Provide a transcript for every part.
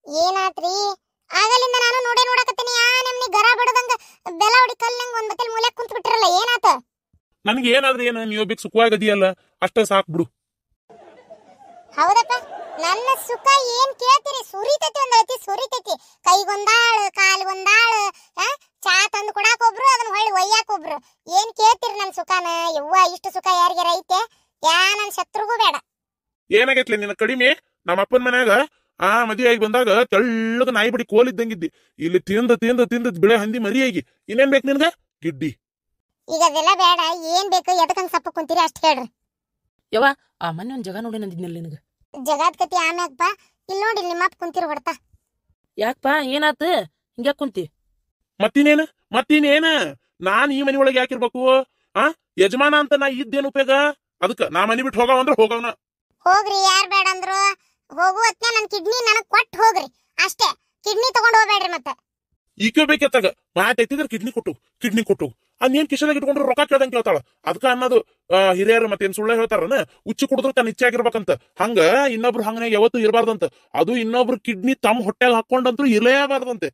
ಏನಾತ್ರಿ? ಆಗಲಿಂದ ನಾನು ನೋಡಾಕತ್ತೀನಿ. ನಿಮ್ನಿ ಗರ ಬಡದಂಗ ಬೆಲ ಹೊಡಿ ಕಲ್ನಂಗ ಒಂದ್ ಬತ್ತಲ್ ಮೂಲೆ ಕುಂತ ಬಿಟ್ಟಿರಲ್ಲ, ಏನಾತ? ನನಗೆ ಏನಾದ್ರೆ ಏನು, ನೀವು ಬೇಕು ಸುಖವಾಗಿದೆಯಲ್ಲ ಅಷ್ಟೇ ಸಾಕು ಬಿಡು. ಹೌದಪ್ಪ, ನನ್ನ ಸುಖ ಏನ್ ಕೇಳ್ತೀರಿ? ಸುರಿತೈತಿ, ಒಂದ್ ಅತಿ ಸುರಿತೈತಿ. ಕೈಗೊಂದಾಳು ಕಾಲ್ಗೊಂದಾಳು, ಚಾ ತಂದು ಕೊಡಾಕ ಒಬ್ರು, ಅದನ್ನ ಹೊಳ್ಳಿ ಒಯ್ಯಾಕ ಒಬ್ರು. ಏನ್ ಕೇಳ್ತೀರಿ ನನ್ನ ಸುಖನ? ಯವ್ವ, ಇಷ್ಟು ಸುಖ ಯಾರಿಗಾರ ಐತೆ? ನನ್ ಶತ್ರುಗೂ ಬೇಡ. ಏನಾಗೈತ್ಲಿ ನಿನ್ನ ಕಡಿಮೆ? ನಮ್ಮ ಅಪ್ಪನ ಮನ್ಯಾಗ ಮದುವೆ ಆಗಿ ಬಂದಾಗ ತೆಳ್ಳಗ ನಾಯಿ ಬಡಿ ಕೋಲಿದ್ದಂಗಿದ್ದಿ. ಇಲ್ಲಿ ತಿಂದ ತಿಂದ ತಿಂದ ಬಿಳೆ ಹಂದಿ ಮರಿಯಾಗಿ ಇನ್ನೇನ್ ಬೇಕು ನಿನ್ಗ? ಗಿಡ್ಡಿ. ಈಗ ಅದೆಲ್ಲ ಬೇಡ. ಏನ್ ಬೇಕು? ಎದಕ್ಕಂಗ್ ಸಪ್ಪ ಕುಂತೀರಿ ಅಷ್ಟ್ ಹೇಳ್ರಿ. ಯವ್ವ, ಆ ಮೊನ್ನೆ ಒಂದ್ ಜಗ ನೋಡಿ ನಂದಿದ್ನಲ್ಲಿ ನಿನಗ. ಜಗತ್ ಕತಿ ಆಮ್ಯಾಗಪ್ಪ. ಇಲ್ಲಿ ನೋಡಿ ನಿಮ್ಮಪ್ಪ ಕುಂತಿರು ಹೊಡ್ತಾ. ಯಾಕಪ್ಪ, ಏನಾತ ಹಿಂಗ್ಯಾಕ್ ಕುಂತಿ? ಮತ್ತಿನೇನ ನಾನ್ ಈ ಮನಿ ಒಳಗೆ ಯಾಕಿರ್ಬೇಕು? ಯಜಮಾನ ಅಂತ ನಾ ಇದ್ದೇನು ಉಪಯೋಗ? ಅದಕ್ಕ ನಾ ಮನಿ ಬಿಟ್ಟು ಹೋಗವಂದ್ರ ಹೋಗವನ. ಹೋಗ್ರಿ, ಯಾರ್ ಬೇಡ ಅಂದ್ರು. ಹೋಗು ಹೊತ್ನ್ಯಾಗ ನನ್ ಕಿಡ್ನಿ ನನಗ್ ಕೊಟ್ಟು ಹೋಗ್ರಿ ಅಷ್ಟೇ. ಕಿಡ್ನಿ ತಗೊಂಡ್ ಹೋಗ್ಬೇಡ್ರಿ. ಮತ್ತೆ ಈಕೆ ಬೇಕೆತ್ತಾಗ ಮಾತೈತಿದ್ರೆ ಕಿಡ್ನಿ ಕೊಟ್ಟು ಅದೇನ್ ಕಿಶನಾಗ ಇಟ್ಕೊಂಡ್ರೆ ರೊಕ್ಕ ಕೇಳ್ದಂಗೆ ಕೇಳ್ತಾಳ. ಅದಕ್ಕ ಅನ್ನೋದು ಹಿರಿಯರು ಮತ್ತೇನ್ ಸುಳ್ಳ ಹೇಳ್ತಾರನ, ಉಚ್ಚಿ ಕುಡಿದ್ರು ತನ್ನ ಇಚ್ಛೆ ಆಗಿರ್ಬೇಕಂತ. ಹಂಗ ಇನ್ನೊಬ್ರು ಹಂಗನಾಗ ಯಾವತ್ತೂ ಇರಬಾರ್ದಂತ. ಅದು ಇನ್ನೊಬ್ರು ಕಿಡ್ನಿ ತಮ್ಮ ಹೊಟ್ಟೆಗೆ ಹಾಕೊಂಡಂತೂ ಇರಲೇಬಾರ್ದಂತೆ.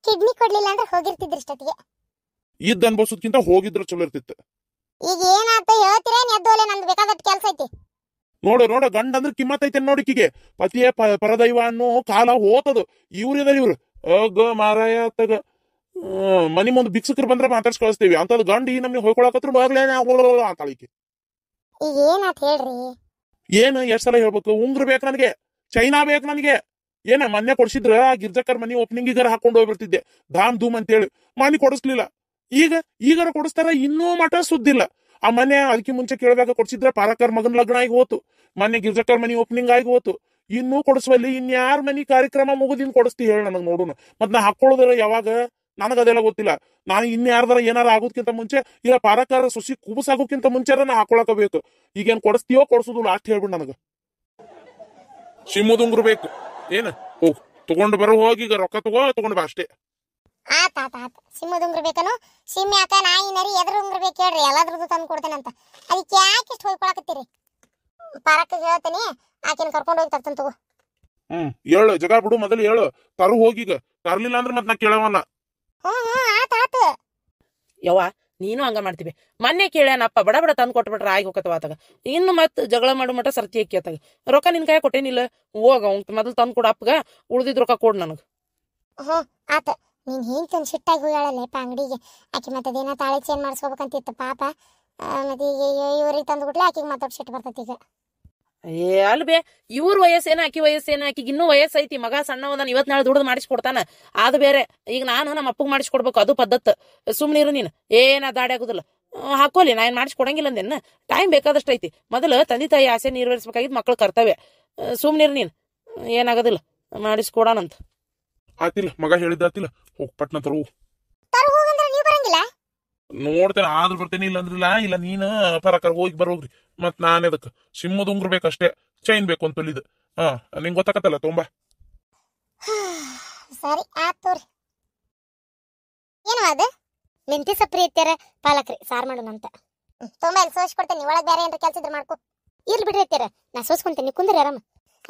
ಕಿಡ್ನಿ ಕೊಡ್ಲಿಲ್ಲ ಅಂದ್ರೆ ಹೋಗಿರ್ತಿದ್ರಿ ಇಷ್ಟೊತ್ತಿಗೆ. ಇದ್ ಅನ್ಭವಿಸೋದ್ಕಿಂತ ಹೋಗಿದ್ರ ಚಲೋ ಇರ್ತಿತ್ತು. ಈಗ ಏನಾತ ಹೇಳ್ತೀರೇನ್? ಎದ್ದೋಲೆ, ನಂದು ಬೇಕಾದಷ್ಟು ಕೆಲಸ ಐತಿ. ನೋಡ ಗಂಡ ಅಂದ್ರೆ ಕಿಮ್ಮತ್ ಐತೆ ನೋಡಿಕಿಗೆ. ಪತಿಯೇ ಪರದೈವ ಅನ್ನೋ ಕಾಲ ಹೋತದು. ಇವ್ರು ಮಾರಾಯ ತಗ ಮನಿ ಮುಂದ್ ಭಿಕ್ಷಕರು ಬಂದ್ರೆ ಮಾತಾಡ್ಸ್ ಕಳಿಸ್ತೀವಿ ಅಂತದ್ ಗಂಡ ಈ ನಮ್ಗೆ ಹೋಗ್ಕೊಳಕತ್ರು ಅಂತಾಳಿಕೆ. ಈಗ ಏನಾತ ಹೇಳ್ರಿ? ಏನ್ ಎಷ್ಟ್ ಸಲ ಹೇಳ್ಬೇಕು? ಉಂಗ್ರ ಬೇಕು ನನಗೆ, ಚೈನಾ ಬೇಕು ನನಗೆ. ಏನ ಮೊನ್ನೆ ಕೊಡ್ಸಿದ್ರ ಗಿರ್ಜಕ್ಕರ್ ಮನಿ ಓಪನಿಂಗಿಗಾರ ಹಾಕೊಂಡು ಹೋಗ್ಬಿಡ್ತಿದ್ದೆ ಧಾಮ್ ಧೂಮ್ ಅಂತೇಳಿ. ಮನಿ ಕೊಡಿಸ್ಲಿಲ್ಲ. ಈಗಾರ ಕೊಡಿಸ್ತಾರ, ಇನ್ನೂ ಮಠ ಸುದ್ದಿಲ್ಲ. ಆ ಮನೆ ಅದಕ್ಕೆ ಮುಂಚೆ ಕೇಳಬೇಕು ಕೊಡ್ಸಿದ್ರ ಪಾರಕರ್ ಮಗನ್ ಲಗ್ನ ಆಗಿ ಹೋತು. ಮೊನ್ನೆ ಗಿರ್ಜಕ್ಕರ್ ಮನಿ ಓಪನಿಂಗ್ ಆಗಿ ಹೋತು. ಇನ್ನೂ ಕೊಡಿಸುವಲ್ಲಿ ಇನ್ಯಾರ ಮನಿ ಕಾರ್ಯಕ್ರಮ ಮುಗುದಿನ್ ಕೊಡಿಸ್ತಿ ಹೇಳ ನನಗ್ ನೋಡುನು. ಮತ್ ನಾ ಹಾಕೊಳ್ಳೋದ್ರ ಯಾವಾಗ? ನನಗದೆಲ್ಲ ಗೊತ್ತಿಲ್ಲ. ನಾನು ಇನ್ಯಾರ್ದಾರ ಏನಾರ ಆಗೋದ್ಕಿಂತ ಮುಂಚೆ, ಇಲ್ಲ ಪಾರಕಾರ ಸುಸಿ ಕುಬಸಾಗೋಕ್ಕಿಂತ ಮುಂಚೆ ನಾ ಹಾಕೊಳಕಬೇಕು. ಈಗೇನ್ ಕೊಡಿಸ್ತೀಯೋ ಕೊಡ್ಸುದಿಲ್ಲ ಅಷ್ಟ್ ಹೇಳ್ಬಿಡ್ ನನಗ. ಶಿಮ್ಮುದುಂಗ್ರು ಬೇಕು. ಏನ ಹೋಗ್ ತಗೊಂಡು ಬರೋ, ಹೋಗಿ ಈಗ ರೊಕ್ಕ ತಗೊಂಡ್ ಬಾ ಅಷ್ಟೇ. ಆತ ಸಿಮ್ಮದ ಉಂಗ್ರ ಬೇಕನು? ಸಿಮ್ ಯಾಕ, ನಾಯಿ ನರಿ ಎದ್ರ ಉಂಗ್ರ ಬೇಕು ಹೇಳ್ರಿ, ಎಲ್ಲಾದ್ರದ್ದು ತಂದು ಕೊಡ್ತೇನಂತ. ಅದಕ್ಕೆ ಯಾಕೆ ಇಷ್ಟು ಹೋಗ್ಕೊಳಕತ್ತೀರಿ? ಪಾರಕ್ಕ ಹೇಳ್ತೇನೆ, ಆಕಿನ ಕರ್ಕೊಂಡು ಹೋಗಿ ತರ್ತಂತ ತಗೋ. ಹೇಳು ಜಗ ಬಿಡು, ಮೊದಲು ಹೇಳು. ತರು ಹೋಗೀಗ. ತರ್ಲಿಲ್ಲ ಅಂದ್ರೆ ಮತ್ ನಾ ಕೇಳವಲ್ಲ. ಆತ ಯವ್ವ, ನೀನು ಹಂಗ ಮಾಡ್ತೀವಿ. ಮೊನ್ನೆ ಕೇಳ್ಯಾನಪ್ಪ, ಬಡ ತಂದು ಕೊಟ್ಬಿಟ್ರ ಆಗಿ ಹೋಗತ್ತವ ಆತಾಗ. ಇನ್ನು ಮತ್ ಜಗಳ ಮಾಡೋ ಮಟ ಸರ್ತಿ ಅಕ್ಕಿ ಆತಾಗ. ರೊಕ್ಕ ನಿನ್ ಕಾಯ ಕೊಟ್ಟೇನಿಲ್ಲ, ಹೋಗ ಮೊದಲು ತಂದು ಕೊಡ ಅಪ್ಪಗ, ಉಳ್ದಿದ್ ರೊಕ್ಕ ಕೊಡ್ ನನಗ. ಆತ. ನೀನ್ ಹಿಂಗ್ ಸಿಟ್ಟಾಗಿ ಹೋಗ್ಯಾಳಲ್ಲಪ್ಪ ಅಂಗಡಿಗೆ. ಆಕಿ ಮತ್ತದೇನ ತಾಳಿ ಚೇಂಜ್ ಮಾಡಿಸ್ಕೋಬೇಕಂತಿತ್ತು ಪಾಪ. ಮತ್ತೆ ಇವ್ರಿಗೆ ತಂದು ಬಿಟ್ಲೆ ಆಕಿಗೆ ಮಾತಾಡ್ ಸಿಟ್ಟು ಬರ್ತೈತಿ ಈಗ. ಅಲ್ಬೇ, ಇವ್ರ ವಯಸ್ಸೇನ ಆಕಿ ವಯಸ್ಸೇನ? ಆಕಿಗೆ ಇನ್ನೂ ವಯಸ್ಸೈತಿ. ಮಗ ಸಣ್ಣವದಾನ, ಇವತ್ ನಾಳೆ ದುಡ್ದು ಮಾಡಿಸ್ಕೊಡ್ತಾನ. ಅದು ಬೇರೆ. ಈಗ ನಾನು ನಮ್ಮ ಅಪ್ಪಗ್ ಮಾಡಿಸ್ಕೊಡ್ಬೇಕು, ಅದು ಪದ್ಧತ್. ಸುಮ್ನಿರು ನೀನು, ಏನ ದಾಡಿ ಆಗುದಿಲ್ಲ. ಹಾಕೋಲಿ, ನಾ ಏನ್ ಮಾಡಿಸ್ಕೊಡಂಗಿಲ್ಲ ಅಂದೇನ. ಟೈಮ್ ಬೇಕಾದಷ್ಟು ಐತಿ. ಮೊದಲು ತಂದೆ ತಾಯಿ ಆಸೆ ನೀರ್ವರಿಸ್ಬೇಕಾಗಿದ್ ಮಕ್ಳು ಕರ್ತವ್ಯ. ಸುಮ್ನಿರು ನೀನ್, ಏನಾಗೋದಿಲ್ಲ, ಮಾಡಿಸ್ಕೊಡೋಣಂತ. ಆತಿಲ್ಲ, ಮಗ ಹೇಳಿದ್ದಾತಿಲ್ಲ. ಹೋಗ್ ಪಟ್ನ ತರು. ನೀವು ಬರಂಗಿಲ್ಲ? ನೋಡ್ತೇನೆ, ಆದ್ರೂ ಬರ್ತೇನೆ, ಇಲ್ಲ ಅಂದ್ರಿಲ್ಲ. ಇಲ್ಲ ನೀನು ಪರಕರ್ ಹೋಗಿ ಬರೋಗ್ರಿ. ಮತ್ ನಾನ್ ಅದಕ್ಕೆ ಸಿಮ್ಮದ ಉಂಗ್ರ ಬೇಕಷ್ಟೇ, ಚೈನ್ ಬೇಕು ಅಂತ ತೊಲಿದ್. ನಿಂಗೆ ಗೊತ್ತಾಕತ್ತಲ್ಲ ತುಂಬಾ. ಸರಿ ಆತ್ ತೋರಿ. ಏನು ಅದು? ಮೆಂತಿ ಸಪ್ರಿ ಇರ್ತಾರ ಪಾಲಕ್ರಿ ಸಾರ್ ಮಾಡೋಣಂತ. ತುಂಬ ಇಲ್ಲಿ ಸೋಸ್ಕೊಡ್ತೇನೆ. ಒಳಗೆ ಬೇರೆ ಏನ್ರ ಕೆಲ್ಸ ಇದ್ರೆ ಮಾಡ್ಕೊ. ಇರ್ಲಿ ಬಿಡ್ರಿ ಇರ್ತಾರ, ನಾ ಸೋಸ್ಕೊಂತೇನೆ, ಕುಂದ್ರಿ ಆರಾಮ.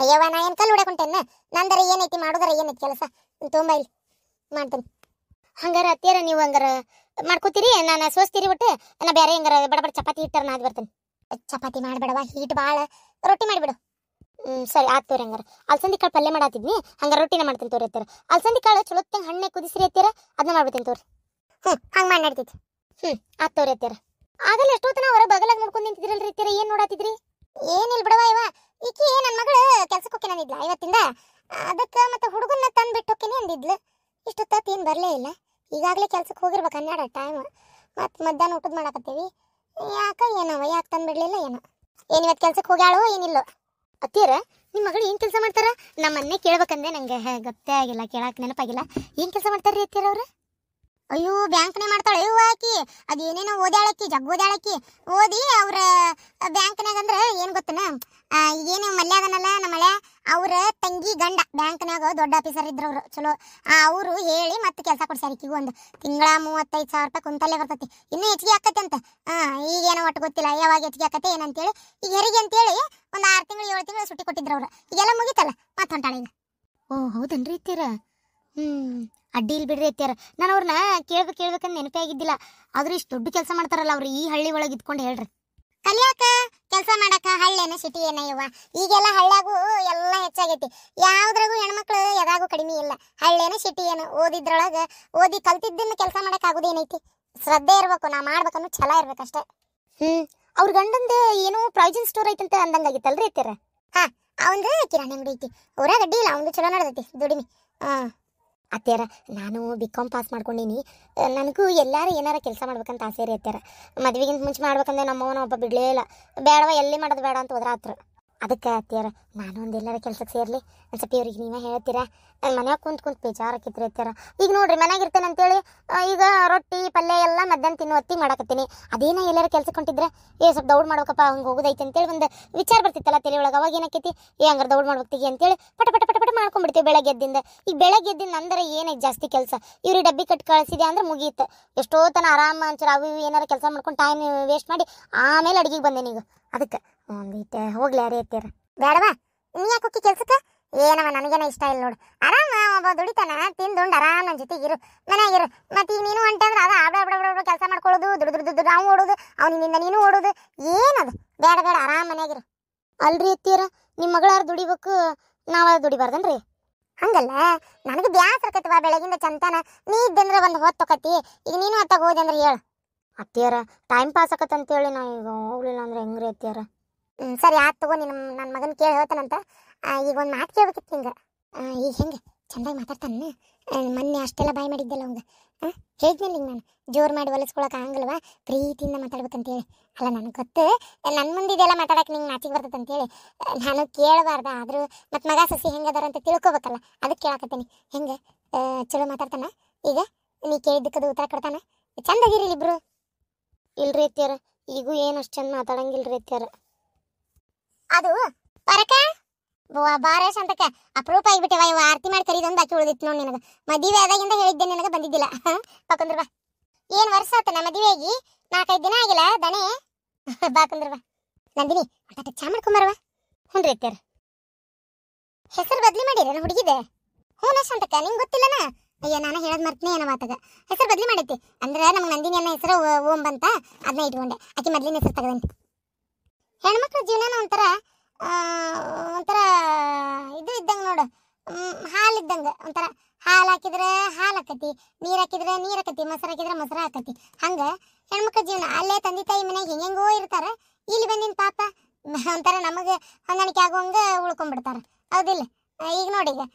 ಅಯ್ಯವ್ವ, ನಾ ಏನ್ ಕಲ್ಲು ಹೊಡಕೊಂತೇನ? ನಂದರ ಏನೈತಿ ಮಾಡೋದರ ಏನೈತಿ ಕೆಲಸ? ತುಂಬ ಇಲ್ಲಿ ಮಾಡ್ತೇನೆ. ಹಂಗಾರ ಅತ್ತೀರ ನೀವು ಹಂಗಾರ ಮಾಡ್ಕೋತೀರಿ, ನಾನು ಸೋಸ್ತೀರಿ. ಒಟ್ಟು ನಾ ಬೇರೆ ಹೆಂಗಾರ ಬಡ ಚಪಾತಿ ಹಿಟ್ಟಾರ ನಾದ್ ಬರ್ತೇನೆ. ಚಪಾತಿ ಮಾಡ್ಬೇಡವ, ಹೀಟ್ ಭಾಳ. ರೊಟ್ಟಿ ಮಾಡಿಬಿಡು. ಸರಿ ಆತ್ ತೋರಿ. ಹಂಗಾರ ಅಲ್ಸಂದಿ ಕಾಳು ಪಲ್ಯ ಮಾಡಾತಿದ್ನಿ, ಹಂಗಾರ ರೊಟ್ಟಿನ ಮಾಡ್ತೀನಿ ತೋರಿ ಅತ್ತೀರ. ಅಲ್ಸಂದಿ ಕಾಳು ಚಲೋತ್ತಂಗೆ ಹಣ್ಣೆ ಕುದಿಸ್ರಿ ಅತ್ತೀರ, ಅದನ್ನ ಮಾಡ್ಬಿಡ್ತೀನಿ ತೋರಿ. ಹಂಗೆ ಮಾಡಿ ನಡ್ತೈತಿ. ಆತ್ ತೋರಿ ಅತ್ತೀರ. ಆಗಲ್ಲ ಎಷ್ಟೊತ್ತನ ಹೊರ ಬಗಲಾಗ ನೋಡ್ಕೊಂಡು ನಿಂತಿದ್ರಲ್ರಿ ಅತ್ತೀರ, ಏನ್ ನೋಡಾತಿದ್ರಿ? ಏನಿಲ್ಲ ಬಿಡವ. ಇವ ಈಕಿ ನನ್ನ ಮಗಳು ಕೆಲ್ಸಕ್ಕೆ ಹೋಗ್ತೀನಿ ಅಂದಿದ್ಲ ಇವತ್ತಿಂದ. ಅದಕ್ಕೆ ಮತ್ತೆ ಹುಡುಗನ್ನ ತಂದು ಬಿಟ್ಟು ಹೋಗ್ತೀನಿ ಅಂದಿದ್ಲು. ಇಷ್ಟೊತ್ತ ಏನ್ ಬರಲೇ ಇಲ್ಲ. ಈಗಾಗಲೇ ಕೆಲ್ಸಕ್ಕೆ ಹೋಗಿರ್ಬೇಕು, 12 ಟೈಮ್. ಮತ್ತೆ ಮಧ್ಯಾಹ್ನ ಊಟದ ಮಾಡಾಕತ್ತೀವಿ. ಏನವ ಯಾಕೆ ತಂದ್ಬಿಡ್ಲಿಲ್ಲ ಏನೋ. ಏನ್ ಇವತ್ತು ಕೆಲ್ಸಕ್ಕೆ ಹೋಗ್ಯಾಳೋ ಏನಿಲ್ಲೋ. ಅತ್ತೀರ, ನಿಮ್ಮ ಮಗಳು ಏನ್ ಕೆಲಸ ಮಾಡ್ತಾರ? ನಮ್ಮನ್ನೇ ಕೇಳ್ಬೇಕಂದೆ, ನಂಗೆ ಗೊತ್ತೇ ಆಗಿಲ್ಲ, ಕೇಳಾಕ ನೆನಪಾಗಿಲ್ಲ. ಏನ್ ಕೆಲಸ ಮಾಡ್ತಾರ್ರಿ ಅತ್ತೀರ ಅವ್ರು? ಅಯ್ಯೋ, ಬ್ಯಾಂಕ್ನೇ ಮಾಡ್ತಾಳೆ ಆಕಿ. ಅದೇನೇನೋ ಓದಾಳಕ್ಕಿ, ಓದಿ ಅವ್ರ ಬ್ಯಾಂಕ್ನಾಗ ಅಂದ್ರೆ ಏನ್ ಗೊತ್ತನ, ಏನು ಮಲ್ಯಾದನಲ್ಲ ನಮ್ಮ ಮಳೆ, ಅವ್ರ ತಂಗಿ ಗಂಡ ಬ್ಯಾಂಕ್ನಾಗ ದೊಡ್ಡ ಆಫೀಸರ್ ಇದ್ರವ್ರು, ಚಲೋ. ಅವರು ಹೇಳಿ ಮತ್ತೆ ಕೆಲಸ ಕೊಡ್ಸಾರ ಈಕಿಗೂ. ಒಂದು ತಿಂಗಳ 35,000 ರೂಪಾಯಿ ಕುಂತಲ್ಲೇ ಬರ್ತೈತಿ. ಇನ್ನೂ ಹೆಚ್ಚಿಗೆ ಆಕತ್ತೆ ಅಂತ. ಈಗೇನೋ ಒಟ್ಟು ಗೊತ್ತಿಲ್ಲ ಯಾವಾಗ ಹೆಚ್ಚಿಗೆ ಆಕತ್ತೆ ಏನಂತೇಳಿ. ಈಗ ಹೆರಿಗೆ ಅಂತೇಳಿ ಒಂದು 6 ತಿಂಗಳು 7 ತಿಂಗಳು ಸುಟ್ಟಿ ಕೊಟ್ಟಿದ್ರು ಅವ್ರು. ಈಗೆಲ್ಲ ಮುಗಿತಲ್ಲ, ಮತ್ತೆ ಹೊಂಟಾಳ ಈಗ. ಓ ಹೌದನ್ರಿ ಅತ್ಯಾರ ಅಡ್ಡಿ ಇಲ್ಲಿ ಬಿಡ್ರಿ ಅತ್ಯಾರ. ನಾನು ಅವ್ರನ್ನ ಕೇಳ್ಬೇಕಂತ ನೆನಪೇ ಆಗಿದ್ದಿಲ್ಲ. ಆದ್ರೆ ಇಷ್ಟು ದೊಡ್ಡ ಕೆಲಸ ಮಾಡ್ತಾರಲ್ಲ ಅವ್ರು ಈ ಹಳ್ಳಿ ಒಳಗೆ ಇದ್ಕೊಂಡು ಹೇಳ್ರಿ. ಕಲಿಯಾಕ ಕೆಲಸ ಮಾಡಾಕ ಹಳ್ಳಿನ ಸಿಟಿ ಏನ ಇವ. ಈಗೆಲ್ಲ ಹಳ್ಳ್ಯಾಗೂ ಎಲ್ಲ ಹೆಚ್ಚಾಗೈತಿ. ಯಾವ್ದ್ರಾಗೂ ಹೆಣ್ಮಕ್ಳು ಯಾವಾಗೂ ಕಡಿಮೆ ಇಲ್ಲ. ಹಳ್ಳಿನ ಸಿಟಿ ಏನು ಓದಿದ್ರೊಳಗ ಓದಿ ಕಲ್ತಿದ್ದನ್ನ ಕೆಲಸ ಮಾಡಕ್ ಆಗುದೇನೈತಿ. ಶ್ರದ್ಧೆ ಇರ್ಬೇಕು, ನಾ ಮಾಡ್ಬೇಕನ್ನೋ ಛಲ ಇರ್ಬೇಕಷ್ಟೇ. ಅವ್ರ ಗಂಡಂದ ಏನೋ ಪ್ರಾವಿಜನ್ ಸ್ಟೋರ್ ಐತಂತ ಅಂದಂಗಾಗಿತ್ತಲ್ರಿ ಅತ್ಯಾರ. ಹಾ, ಅವಂದು ಕಿರಾಣಿ ಅಂಗಡಿ ಐತಿ. ಊರಾಗ ಅಡ್ಡಿ ಇಲ್ಲ, ಅವಂದು ಚಲೋ ನಡೆದೈತಿ ದುಡಿಮೆ. ಅತ್ಯಾರ, ನಾನು BCom ಪಾಸ್ ಮಾಡ್ಕೊಂಡೀನಿ. ನನಗೂ ಎಲ್ಲಾರು ಏನಾರ ಕೆಲಸ ಮಾಡ್ಬೇಕಂತ ಆಸೆ ರೀ ಅತ್ಯಾರ. ಮದ್ವೆಗಿಂತ ಮುಂಚೆ ಮಾಡ್ಬೇಕಂದ್ರೆ ನಮ್ಮವನ ಒಬ್ಬ ಬಿಡ್ಲೇ ಇಲ್ಲ. ಬೇಡವ, ಎಲ್ಲಿ ಮಾಡೋದು ಬೇಡ ಅಂತ ಹೋದ್ರಾತ್ರ. ಅದಕ್ಕೆ ಅತ್ಯಾರ, ನಾನು ಒಂದು ಎಲ್ಲಾರ ಕೆಲ್ಸಕ್ಕೆ ಸೇರ್ಲಿ ಒಂದು ಸ್ವಲ್ಪ ಇವ್ರಿಗೆ ನೀವೇ ಹೇಳ್ತೀರಾ? ನನ್ನ ಮನ್ಯಾಗ ಕುಂತ್ ಬೇಜಾರಾಕೈತ್ರಿ ಅತ್ಯಾರ. ಈಗ ನೋಡ್ರಿ ಮನ್ಯಾಗ ಇರ್ತೇನೆ ಅಂತೇಳಿ ಈಗ ರೊಟ್ಟಿ ಪಲ್ಯ ಎಲ್ಲ ಮಧ್ಯಾಹ್ನ ತಿನ್ನೋ ಹೊತ್ತಿಗೆ ಮಾಡಕತ್ತೀನಿ. ಅದೇನ ಎಲ್ಲಾರ ಕೆಲ್ಸಕ್ಕೆ ಹೊಂಟಿದ್ರೆ ಸ್ವಲ್ಪ ದೌಡ್ ಮಾಡ್ಬೇಕಪ್ಪ, ಹಂಗೆ ಹೋಗೋದೈತೆ ಅಂತೇಳಿ ಒಂದು ವಿಚಾರ ಬರ್ತಿತ್ತಲ್ಲ ತಲೆ ಒಳಗೆ. ಅವಾಗ ಏನಕ್ಕೈತಿ, ಹಂಗಾರೆ ದೌಡ್ ಮಾಡ್ಬೇಕ್ತಿಗೆ ಅಂತೇಳಿ ಪಟ ಪಟ ಪಟ ಪಟ ಮಾಡ್ಕೊಂಡ್ಬಿಡ್ತೀವಿ ಬೆಳಗ್ಗೆ ಎದ್ದಿಂದ. ಈಗ ಬೆಳಗ್ಗೆ ಎದ್ದಿಂದ ಅಂದ್ರೆ ಏನೈತೆ ಜಾಸ್ತಿ ಕೆಲಸ. ಇವ್ರಿಗೆ ಡಬ್ಬಿ ಕಟ್ಟಿ ಕಳಿಸಿದೆ ಅಂದ್ರೆ ಮುಗೀತು. ಎಷ್ಟೋ ತನ ಆರಾಮ ಅಂಚರ ಅವು ಏನಾರ ಕೆಲಸ ಮಾಡ್ಕೊಂಡು ಟೈಮ್ ವೇಸ್ಟ್ ಮಾಡಿ ಆಮೇಲೆ ಅಡುಗೆಗೆ ಬಂದೇನೀಗ. ಅದಕ್ಕೆ ಒಂದೀಟ ಹೋಗ್ಲಿ ಯಾರೇ ಅತ್ಯಾರ. ಬೇಡವಾ, ನೀ ಯಾಕೆ ಹೋಗಿ ಕೆಲ್ಸಕ್ಕೆ? ಏನವ, ನನಗೇನ ಇಷ್ಟ ಇಲ್ಲ ನೋಡು. ಆರಾಮ ಒಬ್ಬ ದುಡಿತಾನ, ತಿಂದುಂಡು ಆರಾಮ್ ನನ್ನ ಜೊತೆಗಿರು, ಮನೆಯಾಗಿರು. ಮತ್ತೆ ಈಗ ನೀನು ಹೊಂಟಂದ್ರೆ ಅದು ಆಡ ಕೆಲಸ ಮಾಡ್ಕೊಳ್ಳೋದು, ದುಡ್ದು ನಾವು ಓಡೋದು, ಅವನಿಂದ ನೀನು ಓಡೋದು, ಏನದು? ಬೇಡ ಆರಾಮ್ ಮನೆಯಾಗಿರು. ಅಲ್ರಿ ಅತ್ಯಾರ, ನಿಮ್ಮ ಮಗಳಾರು ದುಡಿಬೇಕು, ನಾವ ದುಡಿಬಾರ್ದನ್ರಿ? ಹಂಗಲ್ಲ, ನನಗೆ ಬ್ಯಾಸರಕತ್ವ ಬೆಳಗಿಂದ ಚಂತಾನ. ನೀ ಇದ್ದಂದ್ರೆ ಒಂದು ಹೊತ್ತೊಕತಿ. ಈಗ ನೀನು ಹೊತ್ತಾಗ ಹೋದೆ ಅಂದ್ರೆ ಹೇಳು. ಅತ್ಯಾರ, ಟೈಮ್ ಪಾಸ್ ಆಕತ್ತಂತೇಳಿ ನಾ ಈಗ ಹೋಗ್ಲಿಲ್ಲ ಅಂದ್ರೆ ಹೆಂಗ್ರಿ ಅತ್ಯಾರ? ಸರಿ ಆಯ್ತು ತಗೋ, ನನ್ನ ಮಗನ ಕೇಳಿ ಹೇಳ್ತಾನಂತ. ಈಗ ಒಂದು ಮಾತು ಕೇಳ್ಬೇಕಿತ್ತು ನಿಂಗೆ. ಈಗ ಹೆಂಗೆ ಚಂದಾಗಿ ಮಾತಾಡ್ತಾನೆ? ಮೊನ್ನೆ ಅಷ್ಟೆಲ್ಲ ಬಾಯ್ ಮಾಡಿದ್ದಲ್ಲ ಅವಂಗ. ಹೇಳಿದ್ನಲ್ಲ ಈಗ ನಾನು ಜೋರು ಮಾಡಿ ಹೊಲಿಸ್ಕೊಳಕ್ಕೆ ಆಗಲ್ವಾ, ಪ್ರೀತಿಯಿಂದ ಮಾತಾಡ್ಬೇಕಂತೇಳಿ. ಅಲ್ಲ, ನನಗೆ ಗೊತ್ತು ನನ್ನ ಮುಂದೆ ಇದೆಲ್ಲ ಮಾತಾಡಕ್ಕೆ ನಿಂಗೆ ನಾಚಿಗೆ ಬರ್ತದಂತೇಳಿ. ನಾನು ಕೇಳಬಾರ್ದ, ಆದರೂ ಮತ್ತು ಮಗ ಸಸಿ ಹೆಂಗದಾರ ಅಂತ ತಿಳ್ಕೊಬೇಕಲ್ಲ, ಅದಕ್ಕೆ ಕೇಳಾಕತ್ತೀನಿ. ಹೆಂಗೆ ಚಲೋ ಮಾತಾಡ್ತಾನ? ಈಗ ನೀ ಕೇಳಿದ್ದಕ್ಕದು ಉತ್ತರ ಕೊಡ್ತಾನ? ಚಂದಾಗಿರಿ ಇಬ್ರು? ಇಲ್ರಿ ಅತ್ಯಾರ, ಈಗೂ ಏನು ಅಷ್ಟು ಚಂದ ಮಾತಾಡಂಗಿಲ್ರಿ ಅತ್ಯಾರ. ಅದು ಪರಕ ಬಾರ ಶಾಂತಕ್ಕ, ಅಪರೂಪ ಆಗಿಬಿಟ್ಟೆವ. ಇವ ಆರತಿ ಮಾಡಿ ಕರೀದೊಂದು ಹಾಕಿ ಉಳಿದಿತ್ತು ನೋಡಿ ನಿನಗೆ. ಮದುವೆ ಆದಾಗಿಂದ ಹೇಳಿದ್ದೆ, ನಿನಗೆ ಬಂದಿದ್ದಿಲ್ಲ. ಬಾಕಂದ್ರವಾ, ಏನು ವರ್ಷ ಆತ ನಾ ಮದುವೆ ಆಗಿ 4-5 ದಿನ ಆಗಿಲ್ಲ ದಣೆ. ಬಾಕಂದ್ರವಾ ನಂದಿನಿ, ಅಟ್ಟ ಚಾ ಮಾಡ್ಕೊಂಬರವ. ಹ್ಞೂ ರೀ ಅತ್ಯಾರ. ಹೆಸರು ಬದ್ಲಿ ಮಾಡಿರ ಹುಡುಗಿದೆ? ಹ್ಞೂ ಶಾಂತಕ್ಕ, ನಿಂಗೆ ಗೊತ್ತಿಲ್ಲನ? ಅಯ್ಯ, ನಾನು ಹೇಳೋದು ಮರ್ತನೇ ಏನೋ ಮಾತಾಗ. ಹೆಸರು ಬದ್ಲಿ ಮಾಡೈತಿ ಅಂದ್ರೆ ನಮ್ಗೆ ನಂದಿನಿ ಅನ್ನೋ ಹೆಸರು ಓಂ ಬಂತ, ಅದನ್ನ ಇಟ್ಕೊಂಡೆ. ಆಕೆ ಮೊದ್ಲಿನ ಹೆಸರು ತಗದೇನೆ. ಹೆಣ್ಮಕ್ಳ ಜೀವನ ಒಂಥರ ಇದು ಇದ್ದಂಗೆ ನೋಡು, ಹಾಲು ಇದ್ದಂಗೆ. ಒಂಥರ ಹಾಲು ಹಾಕಿದ್ರೆ ಹಾಲು ಹಾಕತಿ, ನೀರು ಹಾಕಿದ್ರೆ ನೀರು ಹಾಕತಿ, ಮೊಸರು ಹಾಕಿದ್ರೆ ಮೊಸರು ಹಾಕತಿ. ಹಂಗೆ ಹೆಣ್ಮಕ್ಳ ಜೀವನ. ಅಲ್ಲೇ ತಂದೆ ತಾಯಿ ಮನೆಯಾಗ ಹೆಂಗೆಂಗೋ ಇರ್ತಾರೆ. ಇಲ್ಲಿ ಬಂದಿನ ಪಾಪ ಒಂಥರ ನಮಗೆ ಹೊಂದಾಣಿಕೆ ಆಗುವಂಗೆ ಉಳ್ಕೊಂಡ್ಬಿಡ್ತಾರೆ, ಹೌದಿಲ್ಲ? ಈಗ ನೋಡಿ, ಈಗ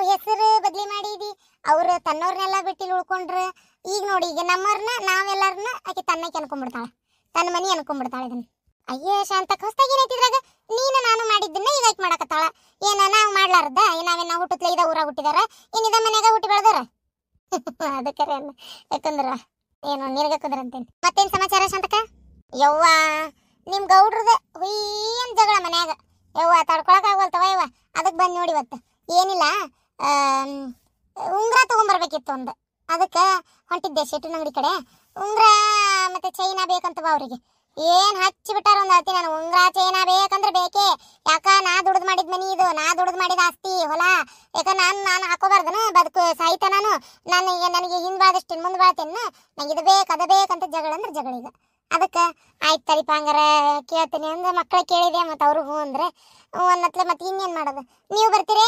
ಹೆಸರು ಬದ್ಲಿ ಮಾಡಿದಿ, ಅವ್ರು ತನ್ನವ್ರನ್ನೆಲ್ಲ ಬಿಟ್ಟು ಉಳ್ಕೊಂಡ್ರೆ. ಈಗ ನೋಡಿ, ಈಗ ನಮ್ಮವ್ರನ್ನ ನಾವೆಲ್ಲರನ್ನ ಆಕೆ ತನ್ನಕ್ಕೆ ಅನ್ಕೊಂಡ್ಬಿಡ್ತಾಳೆ, ತನ್ನ ಮನೆ ಅನ್ಕೊಂಡ್ಬಿಡ್ತಾಳೆ. ಇದನ್ನ ಅಯ್ಯೋ ಶಾಂತಕ್ಕೆ ಹೊಸ್ತಾಗಿ ಏನೈತಿದ್ರಾಗ? ನೀನು ನಾನು ಮಾಡಿದ್ದನ್ನ ಈಗ ಆಯ್ಕೆ ಮಾಡಕತ್ತಾಳ. ಏನ ನಾವು ಮಾಡ್ಲಾರ್ದ? ನಾವೇನ ಹುಟ್ಟತ್ಲೆ ಇದ ಊರಾಗ ಹುಟ್ಟಿದಾರ, ಏನಿದ ಮನ್ಯಾಗ ಹುಟ್ಟಿ ಬೆಳೆದಾರ? ಅದಕ್ಕೆ ಯಾಕಂದ್ರ ಏನು ನಿನಗಕ್ಕಂದ್ರ ಅಂತೇನಿ. ಮತ್ತೇನ್ ಸಮಾಚಾರ ಶಾಂತಕ್ಕ? ಯವ್ವ, ನಿಮ್ ಗೌಡ್ರದ ಹುಯ್ಯನ್ ಜಗಳ ಮನ್ಯಾಗ. ಯವ್ವ ತಡ್ಕೊಳಕ್ ಆಗವಲ್ತವ ಯವ್ವ. ಅದಕ್ಕೆ ಬಂದ್ ನೋಡಿ ಇವತ್ತು. ಏನಿಲ್ಲ, ಉಂಗ್ರ ತಗೊಂಬರ್ಬೇಕಿತ್ತು ಒಂದು. ಅದಕ್ಕೆ ಹೊಂಟಿದ್ದೆ ಶೆಟ್ಟಿನ ಅಂಗಡಿ ಕಡೆ. ಉಂಗ್ರ ಮತ್ತೆ ಚೈನಾ ಬೇಕಂತವ ಅವ್ರಿಗೆ. ಏನ್ ಹಚ್ಚಿ ಬಿಟ್ಟಾರ ಒಂದು ಅತಿ. ನಾನು ಉಂಗ್ರ ಚೈನಾ ಬೇಕಂದ್ರೆ ಬೇಕೇ. ಯಾಕ ನಾ ದುಡ್ದು ಮಾಡಿದ ಮನಿ ಇದು, ನಾ ದುಡ್ದು ಮಾಡಿದ ಆಸ್ತಿ ಹೊಲ. ಯಾಕ ನಾನು ಹಾಕೋಬಾರ್ದನ? ಬದುಕು ಸಾಯ್ತ ನಾನು. ನನಗೆ ಹಿಂದ್ ಬಾಳದಷ್ಟು ಮುಂದೆ ಬಾಳ್ತೇನ. ನಂಗೆ ಇದು ಬೇಕು ಅದು ಬೇಕಂತ ಜಗಳ ಅಂದ್ರೆ ಜಗಳ ಈಗ. ಅದಕ್ಕೆ ಆಯ್ತು ತಡಿಪ ಹಂಗಾರ ಕೇಳ್ತೀನಿ ಅಂದ್ರೆ ಮಕ್ಕಳ ಕೇಳಿದೆ. ಮತ್ತು ಅವರು ಹ್ಞೂ ಅಂದ್ರೆ ಒಂದತ್ಲೆ ಮತ್ತೆ ಇನ್ನೇನು ಮಾಡೋದು? ನೀವು ಬರ್ತೀರೇ?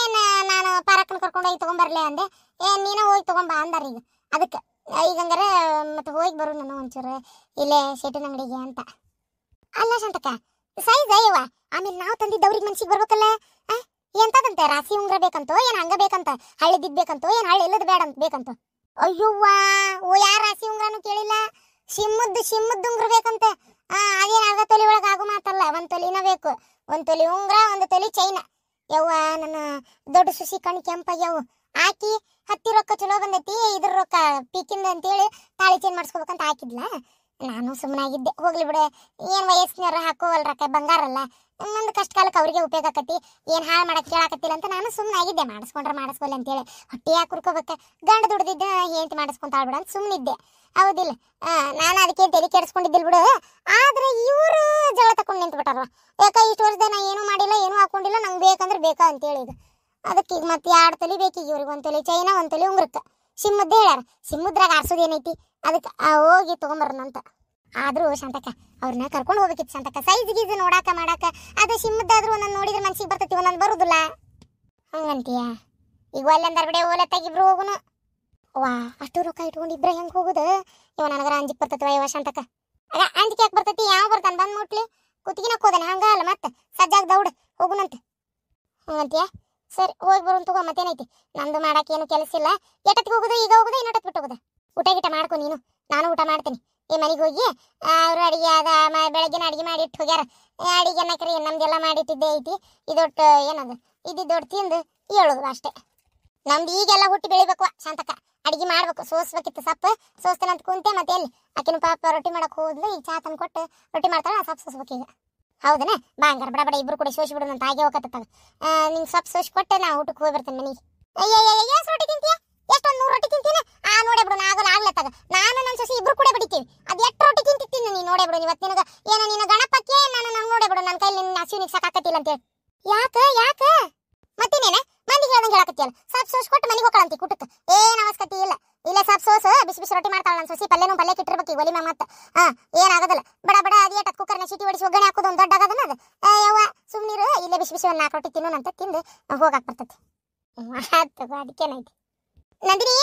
ನಾನು ಪಾರಕ್ಕನ ಕರ್ಕೊಂಡು ಹೋಗಿ ತೊಗೊಂಬರ್ಲೆ ಅಂದೆ. ನೀನು ಹೋಗಿ ತೊಗೊಂಬ ಅಂದಾರ ಈಗ. ಅದಕ್ಕೆ ಈಗ ಹಂಗಾರ ಮತ್ತೆ ಹೋಗಿ ಬರು ನಾನು ಒಂಚೂರು ಇಲ್ಲೇ ಶೆಟ್ಟಿನ ಅಂಗಡಿಗೆ ಅಂತ. ಅಲ್ಲ ಶಾಂತಕ್ಕ, ಸೈಜ್ ಅಯ್ಯವ, ಆಮೇಲೆ ನಾವು ತಂದಿದ್ದು ಅವ್ರಿಗೆ ಮನ್ಸಿಗೆ ಬರ್ಬೇಕಲ್ಲ. ಎಂತದಂತೆ ರಾಸಿ ಉಂಗ್ರ ಬೇಕಂತೋ, ಏನು ಹಂಗ ಬೇಕಂತ, ಹಳ್ಳಿದಿದ್ ಬೇಕಂತೋ, ಏನು ಹಳ್ಳಿ ಇಲ್ಲದ ಬೇಡ ಅಂತ ಬೇಕಂತ? ಅಯ್ಯವ್ವ, ಯಾರ ರಾಸಿ ಉಂಗ್ರನು ಕೇಳಿಲ್ಲ. ಶಿಮ್ಮದ್ದು ಉಂಗ್ರ ಬೇಕಂತ. ಅದೇನು 40 ತೊಲಿ ಒಳಗೆ ಆಗು ಮಾತಲ್ಲ. 1 ತೊಲಿನ ಬೇಕು. 1 ತೊಲಿ ಉಂಗ್ರ, 1 ತೊಲಿ ಚೈನ. ಯವ್ವ, ನನ್ನ ದೊಡ್ಡ ಸುಸಿ ಕಣ್ಣು ಕೆಂಪಾಗ್ಯಾವು. ಹಾಕಿ ಹತ್ತಿ ರೊಕ್ಕ ಚಲೋ ಬಂದೈತಿ, ಇದ್ರ ರೊಕ್ಕ ಪೀಕಿಂದ ಅಂತೇಳಿ ತಾಳಿ ಚೇಂಜ್ ಮಾಡಿಸ್ಕೋಬೇಕಂತ ಹಾಕಿದ್ಲ. ನಾನು ಸುಮ್ಮನಾಗಿದ್ದೆ. ಹೋಗ್ಲಿ ಬಿಡೆ, ಏನು ವಯಸ್ಸಿನವ್ರ ಹಾಕೋವಲ್ರಕ್ಕ, ಬಂಗಾರಲ್ಲ. ಒಂದು ಕಷ್ಟ ಕಾಲಕ್ಕೆ ಅವ್ರಿಗೆ ಉಪಯೋಗ ಆಕತಿ. ಏನು ಹಾಳು ಮಾಡಕ್ಕೆ ಕೇಳಾಕತ್ತಿಲ್ಲ ಅಂತ ನಾನು ಸುಮ್ಮನಾಗಿದ್ದೆ. ಮಾಡಿಸ್ಕೊಂಡ್ರೆ ಮಾಡಿಸ್ಕೊಲ್ಲ ಅಂತೇಳಿ ಹೊಟ್ಟೆ ಯಾಕೆ ಕುರ್ಕೋಬೇಕ? ಗಂಡ ದುಡ್ದಿದ್ದ ಹೆಂಡತಿ ಮಾಡಿಸ್ಕೊಂತಾಳ ಬಿಡ ಅಂತ ಸುಮ್ಮನಿದ್ದೆ, ಹೌದಿಲ್ಲ? ನಾನು ಅದಕ್ಕೆ ತಲೆ ಕೆಡಿಸ್ಕೊಂಡಿದ್ದಿಲ್ಲ ಬಿಡು. ಆದ್ರೆ ಇವರು ಜಗಳ ತಕೊಂಡು ನಿಂತು ಬಿಟ್ಟಾರ. ಯಾಕ ಇಷ್ಟು ವರ್ಷದ ನಾ ಏನೂ ಮಾಡಿಲ್ಲ, ಏನೂ ಹಾಕೊಂಡಿಲ್ಲ, ನಂಗೆ ಬೇಕಂದ್ರೆ ಬೇಕಾ ಅಂತೇಳಿ. ಇದು ಅದಕ್ಕೆ ಈಗ ಮತ್ತೆ 2 ತೊಲಿ ಬೇಕೀಗ ಇವ್ರಿಗೆ. 1 ತೊಲಿ ಚೈನಾ 1 ತೊಲಿ ಉಂಗ್ರಕ್ಕೆ. ಸಿಮ್ಮದ್ದೇ ಹೇಳ್ಯಾರ, ಸಿಮ್ಮದ್ರಾಗ ಆರ್ಸೋದೇನೈತಿ, ಅದಕ್ಕೆ ಹೋಗಿ ತಗೊಂಬರ್ನಂತ. ಆದ್ರೂ ಶಾಂತಕ್ಕ ಅವ್ರನ್ನ ಕರ್ಕೊಂಡು ಹೋಗ್ಬೇಕಿತ್ತು ಶಾಂತಕ್ಕ. ಸೈಜ್ ಗೀಜ್ ನೋಡಾಕ ಮಾಡಾಕ. ಅದು ಸಿಮ್ಮದ್ದಾದ್ರೂ ಒಂದೊಂದು ನೋಡಿದ್ರೆ ಮನ್ಸಿಗೆ ಬರ್ತೈತಿ, ಒಂದೊಂದು ಬರುದಿಲ್ಲ. ಹಂಗಂತೀಯ? ಈಗ ಒಲ್ಲೆಂದಾರ ಬಿಡೆ ಓಲತ್ತಾಗ ಇಬ್ರು ಹೋಗುನು. ವಾ, ಅಷ್ಟು ರೊಕ್ಕ ಇಟ್ಕೊಂಡು ಇಬ್ರ ಹೆಂಗ್ ಹೋಗುದು? ಇವ ನನಗರ ಅಂಜಿಕ್ ಬರ್ತೈತಿ ಇವ ಶಾಂತಕ್ಕ. ಆಗ ಅಂಜಿಕೆ ಯಾಕೆ ಬರ್ತೈತಿ? ಯಾವ ಬರ್ತಾನ ಬಂದ್ ಮುಟ್ಲಿ ಕುತ್ತಿಗಿನ ಹೋದಾನೆ ಹಂಗ ಅಲ್ಲ. ಮತ್ತೆ ಸಜ್ಜಾಗ ದೌಡ್ ಹೋಗುನಂತ. ಹಂಗಂತೀಯ? ಸರಿ, ಹೋಗಿ ಬರೋನ್ ತಗೋ, ಮತ್ತೇನೈತಿ. ನಂದು ಮಾಡಕ್ಕೆ ಏನು ಕೆಲಸ ಇಲ್ಲ. ಎಟ್ಟತ್ತಿಗೆ ಹೋಗುದು? ಈಗ ಹೋಗುದು, ಇನ್ನೊಟ್ಟತ್ ಬಿಟ್ಟು ಹೋಗುದು? ಊಟ ಗೀಟ ಮಾಡ್ಕೊ ನೀನು, ನಾನು ಊಟ ಮಾಡ್ತೀನಿ. ಈ ಮನೆಗೆ ಹೋಗಿ ಅವ್ರು ಅಡಿಗೆ ಅದ ಬೆಳಗ್ಗಿನ ಅಡಿಗೆ ಮಾಡಿ ಇಟ್ಟು ಹೋಗ್ಯಾರ. ಅಡಿಗೆ ಅನ್ನಕ್ರಿ ನಮ್ದೆಲ್ಲ ಮಾಡಿಟ್ಟಿದ್ದೆ ಐತಿ. ಇದೊಟ್ಟು ಏನದು ಇದಿದ್ದೊಟ್ಟು ತಿಂದು ಹೇಳುದು ಅಷ್ಟೇ. ನಮ್ದು ಈಗೆಲ್ಲ ಹುಟ್ಟಿ ಬೆಳಿಬೇಕು ಶಾಂತಕ್ಕ. ಅಡಿಗೆ ಮಾಡ್ಬೇಕು, ಸೋಸ್ಬೇಕಿತ್ತು ಸೊಪ್ಪು. ಸೋಸ್ತೇನಂತ ಕುಂತೆ ಮತ್ತೆ ಎಲ್ಲಿ ಆಕಿನ ಪಾಪ ರೊಟ್ಟಿ ಮಾಡಕ್ ಹೋದ್ಲು. ಈಗ ಚಾ ತಂದು ಕೊಟ್ಟು ರೊಟ್ಟಿ ಮಾಡ್ತಾಳ, ಸೊಪ್ಪು ಸೋಸ್ಬೇಕೀಗ. ಹೌದನ? ಬಾ ಹಂಗಾರ ಬಡ ಬಡ ಇಬ್ರು ಕೂಡ ಸೋಸಿ ಬಿಡೋದಂತ ಹಾಗೆ ಹೋಗತ್ತ. ನಿಂಗೆ ಸೊಪ್ಪು ಸೋಸಿ ಕೊಟ್ಟೆ ನಾ ಊಟಕ್ಕೆ ಹೋಗಿ ಬರ್ತೇನೆ ಮನೆಗೆ. ಎಷ್ಟು ರೊಟ್ಟಿ ತಿಂತೀಯ? ಎಷ್ಟೊಂದು 100 ರೊಟ್ಟಿ ತಿಂತೀನಿ. ನೋಡೇ ಬಿಡು, ಆಗಲ್ಲ ಆಗ್ಲತ್ತಾಗ ನಾನು ನನ್ನ ಸೊಸಿ ಇಬ್ರು ಕೂಡ ಬಿಡಿತೀವಿ. ಅದು ಎಷ್ಟು ರೊಟ್ಟಿ ತಿಂತಿದ್ದೀನಿ ನೀನು ನೋಡೇ ಬಿಡು. ಇವತ್ತು ನಿನಗ ಏನೋ ನಿನ್ನ ಗಣಪಕ್ಕೆ ನಾನು ನೋಡೇ ಬಿಡು. ನನ್ನ ಕೈಲಿ ನಿನ್ನ ಹಸಿವಿನಿಗೆ ಸಾಕಾಕತ್ತಿಲ್ಲ ಅಂತೇಳಿ. ಯಾಕೆ ಮತ್ತಿನೇನೆ ಮಂದಿಗೆ ಹೇಳ್ದಂಗೆ ಹೇಳಕತ್ತಿಯಲ್ಲ. ಸೊಪ್ಪು ಸೋಸಿ ಕೊಟ್ಟು ಮನೆಗೆ ಹೋಗ್ಕಳಂತಿ ಕುಟಕ್ಕೆ. ಏನು ಅವಶ್ಯಕತೆ ಇಲ್ಲ. ಇಲ್ಲ ಸೊಪ್ಪು ಸೋಸು ಬಿಸಿ ಬಿಸಿ ರೊಟ್ಟಿ ಮಾಡ್ತಾಳ ನನ್ನ ಸೊಸಿ. ಪಲ್ಯಕ್ಕೆ ಇಟ್ಟಿರ್ಬೇಕು ಈಗ ಒಲಿ ಮ್ಯಾಗ. ಮತ್ತೆ ಏನಾಗೋದಿಲ್ಲ. ಬಡ ಬಡ ಅದೇಟ ಕುಕ್ಕರ್ನ ಸಿಟಿ ಹೊಡಿಸಿ ಒಗ್ಗರಣೆ ಹಾಕೋದು ಒಂದು ದೊಡ್ಡ ಆಗದನ ಅದು. ಯವ್ವ ಸುಮ್ಮನಿರು, ಇಲ್ಲೇ ಬಿಸಿ ಬಿಸಿ ಒಂದು 4 ರೊಟ್ಟಿ ತಿನ್ನೋಣಂತ ತಿಂದು ಹೋಗಾಕ್ ಬರ್ತೈತಿ. ಅದಕ್ಕೇನೈತಿ. ನಂದಿನಿ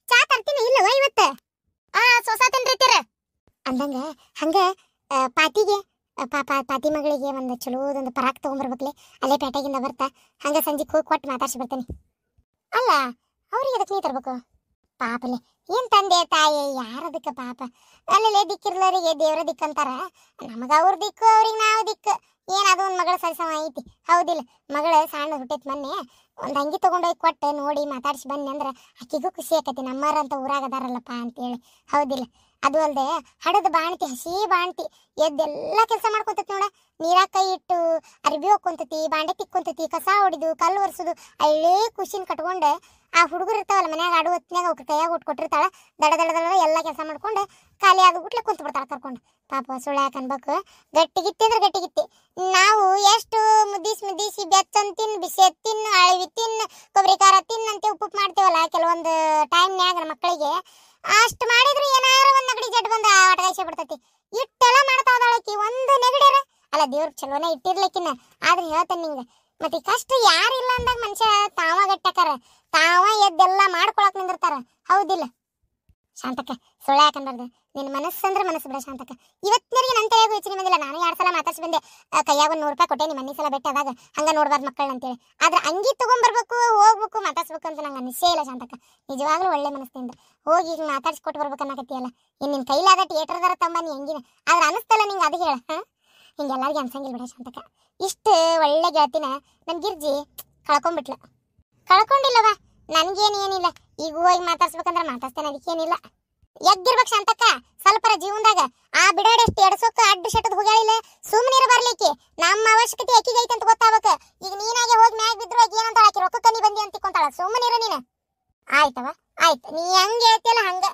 ಚಾ ತರ್ತೀನಿ ಇಲ್ಲವ ಇವತ್ತು? ಸೊಸಾತೇನ್ರಿ ಅಂದಂಗ ಹಂಗ ಪಾತಿಗೆ ಪಾತಿ ಮಗಳಿಗೆ ಒಂದು ಚಲೋದೊಂದು ಪರಾಕ್ ತಗೊಂಡ್ಬರ್ಬೇಕ್ಲೆ. ಅಲ್ಲೇ ಪೇಟೆಗಿಂದ ಬರ್ತಾ ಹಂಗ ಸಂಜೆಗೆ ಹೋಗಿ ಕೊಟ್ಟು ಮಾತಾಡ್ಸಿ ಬರ್ತೇನೆ. ಅಲ್ಲ ಅವ್ರಿಗೆ ಅದಕ್ಕೆ ನೀ ತರ್ಬೇಕು ಪಾಪಲೆ. ಏನ್ ತಂದೆ ತಾಯಿ ಯಾರದಕ್ಕೆ ಪಾಪ. ಅಲ್ಲೇ ದಿಕ್ಕಿರ್ಲರಿಗೆ ದೇವ್ರ ದಿಕ್ಕಂತಾರ. ನಮಗ ಅವ್ರ ದಿಕ್ಕು, ಅವ್ರಿಗೆ ನಾವು ದಿಕ್ಕು. ಏನಾದ ಒಂದು ಮಗಳ ಸರಿಸಮ ಐತಿ, ಹೌದಿಲ್ಲ? ಮಗಳ ಸಣ್ಣ ಹುಟ್ಟೈತಿ ಮೊನ್ನೆ. ಒಂದು ಅಂಗಿ ತಗೊಂಡೋಗಿ ಕೊಟ್ಟು ನೋಡಿ ಮಾತಾಡ್ಸಿ ಬನ್ನಿ ಅಂದ್ರೆ ಆಕಿಗೂ ಖುಷಿ ಆಕತಿ. ನಮ್ಮರ ಅಂತ ಊರಾಗದಾರಲ್ಲಪ್ಪ ಅಂತೇಳಿ, ಹೌದಿಲ್ಲ? ಅದು ಅಲ್ಲದೆ ಹಡದ ಬಾಣ್ತಿ, ಹಸಿ ಬಾಣ್ತಿ ಎದ್ದೆಲ್ಲ ಕೆಲಸ ಮಾಡ್ಕೊಂತತಿ ನೋಡ. ನೀರಾಗ ಕೈ ಇಟ್ಟು ಅರ್ಬಿ ಹೋಗ್ಕೊಂತತಿ, ಬಾಂಡೆ ತಿಕ್ಕೊಂತತಿ, ಕಸ ಹೊಡಿದು ಕಲ್ಲು ಒರೆಸೋದು. ಅಳ್ಳೇ ಖುಷಿನ ಕಟ್ಕೊಂಡು ಆ ಹುಡುಗರು ಇರ್ತಾವಲ್ಲ ಮನ್ಯಾಗ ಆಡು ಹೊತ್ನ್ಯಾಗ ಅವ್ರ ಕೈಯಾಗ ಉಟ್ಟು ಕೊಟ್ಟಿರ್ತಾಳ. ದಡ ದಡ ದಡ ಎಲ್ಲ ಕೆಲಸ ಮಾಡ್ಕೊಂಡು ಖಾಲಿ ಆದ ಗುಟ್ಲೆ ಕುಂತ ಬಿಡ್ತಾಳ ಕರ್ಕೊಂಡು. ಪಾಪ ಸುಳ್ಯಾಕ ಅನ್ಬೇಕು. ಗಟ್ಟಿಗಿತ್ತಿ ಅಂದ್ರೆ ಗಟ್ಟಿಗಿತ್ತಿ. ನಾವು ಎಷ್ಟು ಮುದ್ದಿಸಿ ಬೆಚ್ಚನ್ ತಿನ್ನು, ಬಿಸಿ ತಿನ್ನು, ಅಳವಿ ತಿನ್ನು, ಕೊಬ್ಬರಿ ಖಾರ ತಿನ್ನಂತೆ ಉಪ್ಪು ಮಾಡ್ತೇವಲ್ಲ ಕೆಲವೊಂದು ಟೈಮ್ನ್ಯಾಗ ಮಕ್ಕಳಿಗೆ. ಅಷ್ಟು ಮಾಡಿದ್ರು ಏನಾರ ಒಂದು ನೆಗಡಿ ಜಡ್ ಬಂದ ಆಟಗಾಯಿಸಿ ಬಿಡ್ತೈತಿ. ಇಟ್ಟೆಲ್ಲ ಮಾಡ್ತಾ ಹೋದಾಳಕಿ ಒಂದು ನೆಗಡಿರ ಅಲ್ಲ. ದೇವ್ರ ಚಲೋನೇ ಇಟ್ಟಿರ್ಲಿಕ್ಕಿನ್ನ. ಆದ್ರೆ ಹೇಳ್ತೇನೆ ನಿಂಗೆ, ಮತ್ತೆ ಕಷ್ಟ ಯಾರಿಲ್ಲ ಅಂದಾಗ ಮನುಷ್ಯ ತಾವ ಗಟ್ಟಾಕಾರ, ತಾವ ಎದ್ದೆಲ್ಲ ಮಾಡ್ಕೊಳಕ್ ನಿಂದಿರ್ತಾರ, ಹೌದಿಲ್ಲ ಶಾಂತಕ್ಕ? ಸುಳ್ಳ ಯಾಕಂಬಾರ್ದು. ನಿನ್ನ ಮನಸ್ಸಂದ್ರೆ ಮನಸ್ಸು ಬಿಡ ಶಾಂತಕ್ಕ. ಇವತ್ತಿನರಿಗೆ ನನ್ನ ತಲೆಯಾಗೂ ಯೋಚನೆ ಬಂದಿಲ್ಲ. ನಾನು 2 ಸಲ ಮಾತಾಡ್ಸಿ ಬಂದೆ. ಕೈಯಾಗ ಒಂದು 100 ರೂಪಾಯಿ ಕೊಟ್ಟೆ ನಿಮ್ಮ ಮನೆ ಸಲ ಬೆಟ್ಟಾದಾಗ. ಹಂಗ ನೋಡ್ಬಾರ್ದು ಮಕ್ಕಳನ್ನ ಅಂತೇಳಿ. ಆದ್ರೆ ಅಂಗಿ ತಗೊಂಡ್ಬರ್ಬೇಕು, ಹೋಗ್ಬೇಕು, ಮಾತಾಡ್ಸ್ಬೇಕು ಅಂತ ನಂಗೆ ಅನಿಸೇ ಇಲ್ಲ ಶಾಂತಕ್ಕ. ನಿಜವಾಗ್ಲೂ ಒಳ್ಳೆ ಮನಸ್ಸಿಂದ ಹೋಗಿ ಈಗ ಮಾತಾಡ್ಸ್ಕೊಟ್ಟು ಬರ್ಬೇಕು ಅನ್ನಕತ್ತಿಯಲ್ಲ. ನಿನ್ನ ಕೈಲಾದ ಥಿಯೇಟರ್ದಾರ ತಮ್ಮ ನೀ ಹೆಂಗಿನ. ಆದ್ರೆ ಅನಿಸ್ತಲ್ಲ ನಿಂಗೆ ಅದು ಹೇಳ. ಹಿಂಗೆಲ್ಲರಿಗೆ ಅನ್ಸಂಗಿಲ್ಲ ಬಿಡ ಶಾಂತಕ್ಕ. ಇಷ್ಟು ಒಳ್ಳೆ ಗೆಳತಿನ ನಮ್ಮ ಗಿರ್ಜಿ ಕಳ್ಕೊಂಡಿಲ್ಲವ. ನನಗೇನು ಏನಿಲ್ಲ. ಈಗ ಹೋಗಿ ಮಾತಾಡ್ಸ್ಬೇಕಂದ್ರೆ ಮಾತಾಡ್ತೇನೆ, ಅದಕ್ಕೇನಿಲ್ಲ. ಎದ್ದಿರ್ಬೇಕು ಶಾಂತಕ್ಕ ಸ್ವಲ್ಪರ ಜೀವನದಾಗ. ಆ ಬಿಡಾಡಷ್ಟು ಎಡ್ಸೋಕ ಅಡ್ಡ ಶೆಟ್ಟದ್ ಹೋಗ್ಯಾಳಿಲ್ಲ. ಸುಮ್ಮನಿರು ಬರ್ಲಿಕ್ಕೆ. ನಮ್ಮ ಅವಶ್ಯಕತೆ ಅಕ್ಕಿಗೆ ಐತೆ ಅಂತ ಗೊತ್ತಾಗಬೇಕು. ಈಗ ನೀನಾಗೆ ಹೋಗಿ ಮ್ಯಾಗ ಬಿದ್ರು ಆಕಿ ಏನಂತ ಆಕಿ ರೊಕ್ಕ ಕನಿ ಬಂದಿ ಅಂತ ತಿಕ್ಕೊಂತಾಳ. ಸುಮ್ಮನಿರು ನೀನು. ಆಯ್ತವ ಆಯ್ತು, ನೀ ಹಂಗೆ ಹೇಳ್ತಿಯಲ್ಲ ಹಂಗ